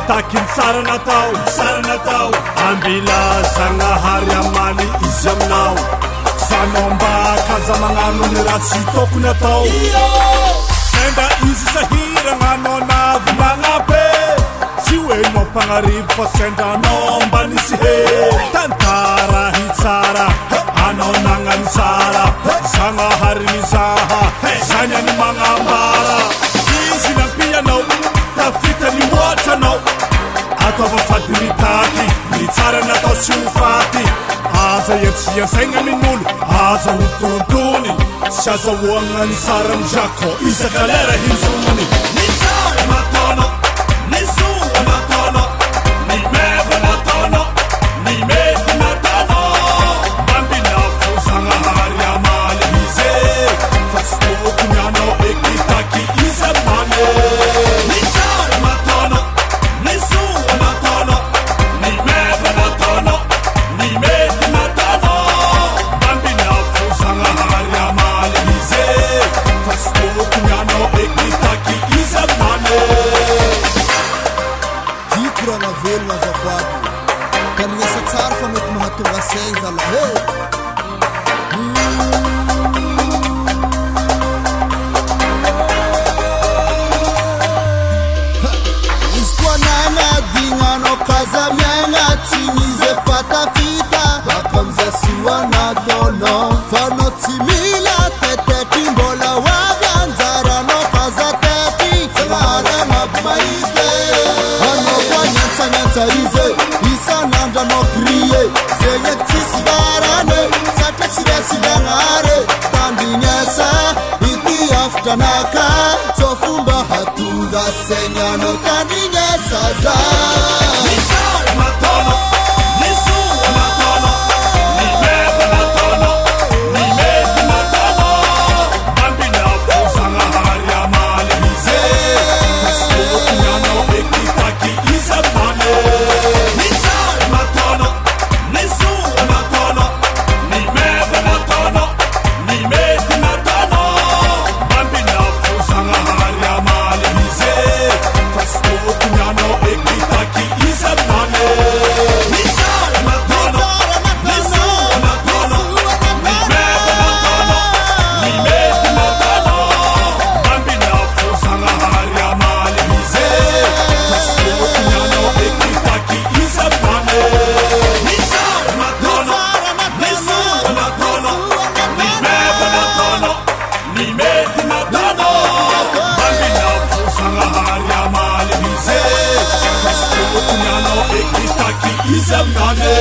takin saranatao ambila Zagnahary amaly izy aminao fanao mba kaja magnano ny raha tsy tokony atao senda izy sahiragnanao navy magnabe tsy hoenao mpagnarivo fa sendanao mba nisy he tantara hitsara anao nagnano tsara Zagnahary mizaha zany any magnambara izy nampianao tafita ny ohatranao ataova fady mitaky ny tsara natao tsy ho faty aza iantsiansaigna amin'olo aza hotontony sy azahoagna ny tsara ny jako isaka lera hinzony ny tsara nataonao ny soa nataonao ny meva nataonao ny mety nataonao mambilafo Zagnahary amaly izy fa tsy tokony anao ekitaky izamane ny tsara nataonao ny soa nataonao ny meva nataonao ny mety nataonao mambilafo Zagnahary amaly izy fa tsy tokony anao ekitaky izamane diko raha navelogna azavady kanignasa tsara fa mety mahatonga saigny zalahy izy koa nagnadignanao kaza miaigna tsy mizy efa tafita baka amizay soa nataonao fa anao tsy mila tetetry mbola hoavy anjaranao kaza tety Zagnahary agnaby mahity anao koa niantsaniantsa izy isan'andro anao crie zegny eky tsisy varane satria tsy resy Zagnahary tandrignesa ity afitranaka tsô fomba hatonga saigny anao tandrignesa za ny tsara nataonao ny soa nataonao ny meva nataonao ny mety nataonao mambilafo Zagnahary amaly izy fa tsy tokony anao ekitaky izamane ny tsara nataonao ny soa nataonao ny meva nataonao ny mety nataonao mambilafo Zagnahary amaly izy fa tsy tokony anao ekitaky izamane ny tsara nataonao ny soa nataonao ny meva nataonao ny mety nataonao mambilafo Zagnahary amaly izy fa tsy tokony anao ekitaky izamane ny tsara nataonao ny soa nataonao ny meva nataonao ny mety nataonao mambilafo Zagnahary amaly izy fa tsy tokony anao ekitaky izamane